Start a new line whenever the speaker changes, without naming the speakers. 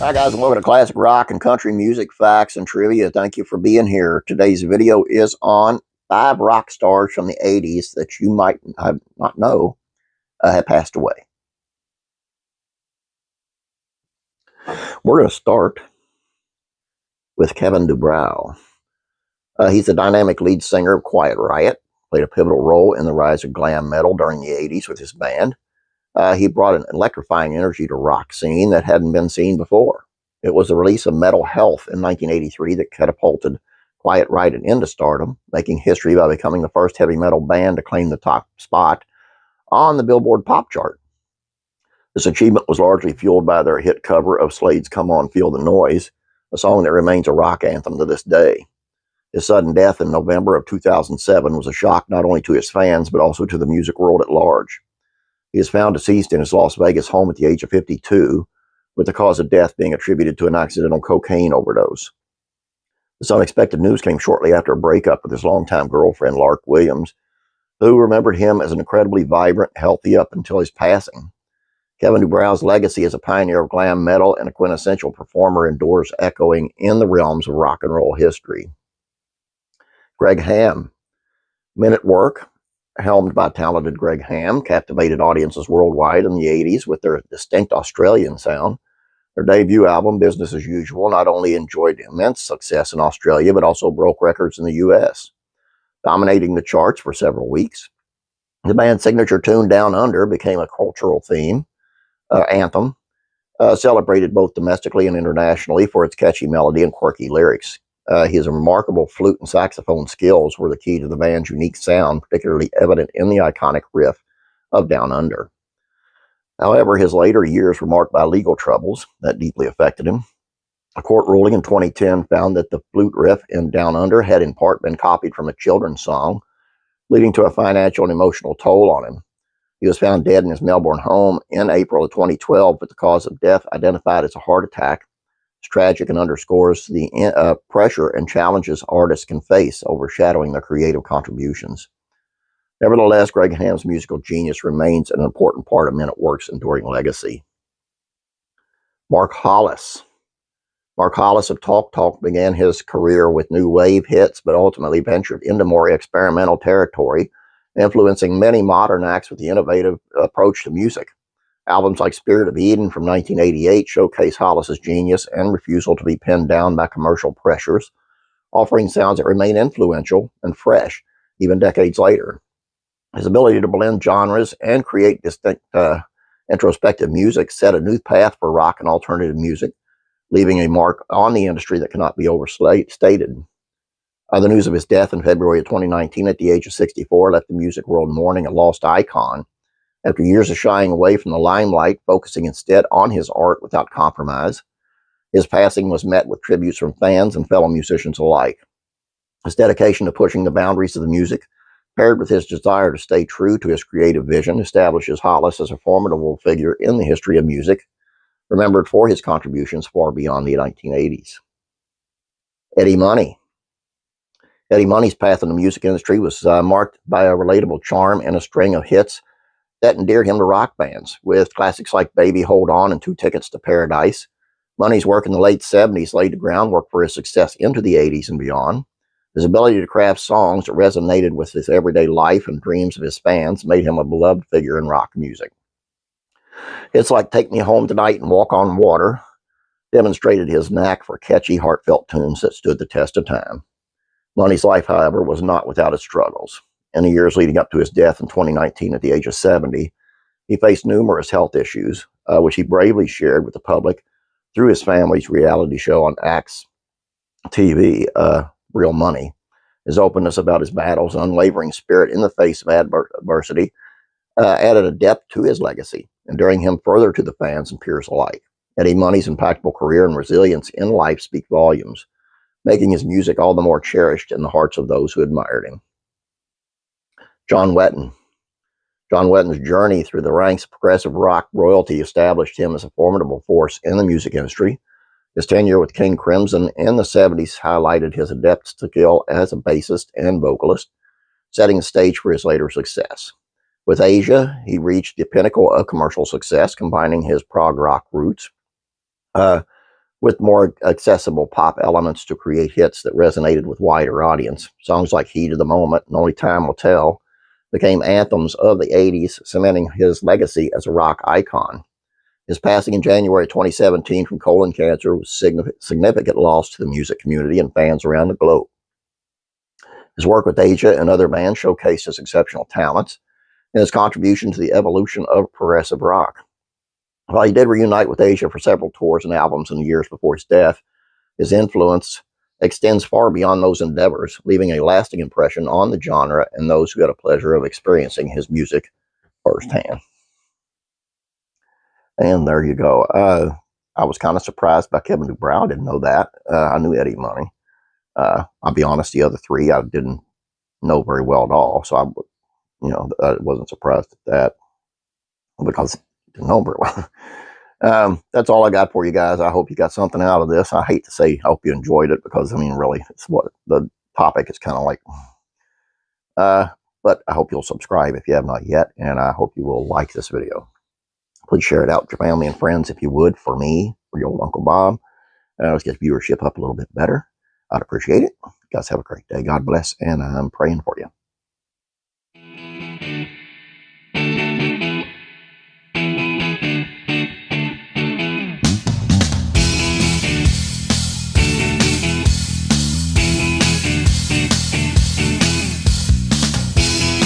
Hi guys, and welcome to Classic Rock and Country Music Facts and Trivia. Thank you for being here. Today's video is on 5 rock stars from the 80s that you might not know have passed away. We're going to start with Kevin DuBrow. He's the dynamic lead singer of Quiet Riot, played a pivotal role in the rise of glam metal during the 80s with his band. He brought an electrifying energy to rock scene that hadn't been seen before. It was the release of Metal Health in 1983 that catapulted Quiet Riot into stardom, making history by becoming the first heavy metal band to claim the top spot on the Billboard pop chart. This achievement was largely fueled by their hit cover of Slade's Come On Feel the Noise, a song that remains a rock anthem to this day. His sudden death in November of 2007 was a shock not only to his fans, but also to the music world at large. He is found deceased in his Las Vegas home at the age of 52, with the cause of death being attributed to an accidental cocaine overdose. This unexpected news came shortly after a breakup with his longtime girlfriend, Lark Williams, who remembered him as an incredibly vibrant, healthy up until his passing. Kevin DuBrow's legacy as a pioneer of glam metal and a quintessential performer endures, echoing in the realms of rock and roll history. Greg Ham. Men at Work, helmed by talented Greg Ham, captivated audiences worldwide in the 80s with their distinct Australian sound. Their debut album, Business as Usual, not only enjoyed immense success in Australia, but also broke records in the US, dominating the charts for several weeks. The band's signature tune, Down Under, became a cultural anthem, celebrated both domestically and internationally for its catchy melody and quirky lyrics. His remarkable flute and saxophone skills were the key to the band's unique sound, particularly evident in the iconic riff of Down Under. However, his later years were marked by legal troubles that deeply affected him. A court ruling in 2010 found that the flute riff in Down Under had in part been copied from a children's song, leading to a financial and emotional toll on him. He was found dead in his Melbourne home in April of 2012, with the cause of death identified as a heart attack. It's tragic and underscores the pressure and challenges artists can face, overshadowing their creative contributions. Nevertheless, Greg Ham's musical genius remains an important part of Men at Work's enduring legacy. Mark Hollis. Mark Hollis of Talk Talk began his career with new wave hits, but ultimately ventured into more experimental territory, influencing many modern acts with the innovative approach to music. Albums like Spirit of Eden from 1988 showcase Hollis's genius and refusal to be pinned down by commercial pressures, offering sounds that remain influential and fresh even decades later. His ability to blend genres and create distinct introspective music set a new path for rock and alternative music, leaving a mark on the industry that cannot be overstated. The news of his death in February of 2019 at the age of 64 left the music world mourning a lost icon. After years of shying away from the limelight, focusing instead on his art without compromise, his passing was met with tributes from fans and fellow musicians alike. His dedication to pushing the boundaries of the music, paired with his desire to stay true to his creative vision, establishes Hollis as a formidable figure in the history of music, remembered for his contributions far beyond the 1980s. Eddie Money. Eddie Money's path in the music industry was marked by a relatable charm and a string of hits that endeared him to rock bands, with classics like Baby Hold On and 2 Tickets to Paradise. Money's work in the late 70s laid the groundwork for his success into the 80s and beyond. His ability to craft songs that resonated with his everyday life and dreams of his fans made him a beloved figure in rock music. Hits like Take Me Home Tonight and Walk on Water demonstrated his knack for catchy, heartfelt tunes that stood the test of time. Money's life, however, was not without its struggles. In the years leading up to his death in 2019 at the age of 70, he faced numerous health issues, which he bravely shared with the public through his family's reality show on Axe TV, Real Money. His openness about his battles and unwavering spirit in the face of adversity added a depth to his legacy, endearing him further to the fans and peers alike. Eddie Money's impactful career and resilience in life speak volumes, making his music all the more cherished in the hearts of those who admired him. John Wetton. John Wetton's journey through the ranks of progressive rock royalty established him as a formidable force in the music industry. His tenure with King Crimson in the 70s highlighted his adept skill as a bassist and vocalist, setting the stage for his later success. With Asia, he reached the pinnacle of commercial success, combining his prog rock roots with more accessible pop elements to create hits that resonated with wider audience. Songs like Heat of the Moment and Only Time Will Tell became anthems of the 80s, cementing his legacy as a rock icon. His passing in January 2017 from colon cancer was a significant loss to the music community and fans around the globe. His work with Asia and other bands showcased his exceptional talents and his contribution to the evolution of progressive rock. While he did reunite with Asia for several tours and albums in the years before his death, his influence extends far beyond those endeavors, leaving a lasting impression on the genre and those who had a pleasure of experiencing his music firsthand. And there you go. I was kind of surprised by Kevin DuBrow. I didn't know that. I knew Eddie Money. I'll be honest, the other three I didn't know very well at all. So I wasn't surprised at that because I didn't know very well. That's all I got for you guys. I hope you got something out of this. I hate to say I hope you enjoyed it because, I mean, really, it's what the topic is kind of like. But I hope you'll subscribe if you have not yet, and I hope you will like this video. Please share it out with your family and friends if you would, for me, for your old Uncle Bob. Let's get viewership up a little bit better. I'd appreciate it. You guys have a great day. God bless, and I'm praying for you.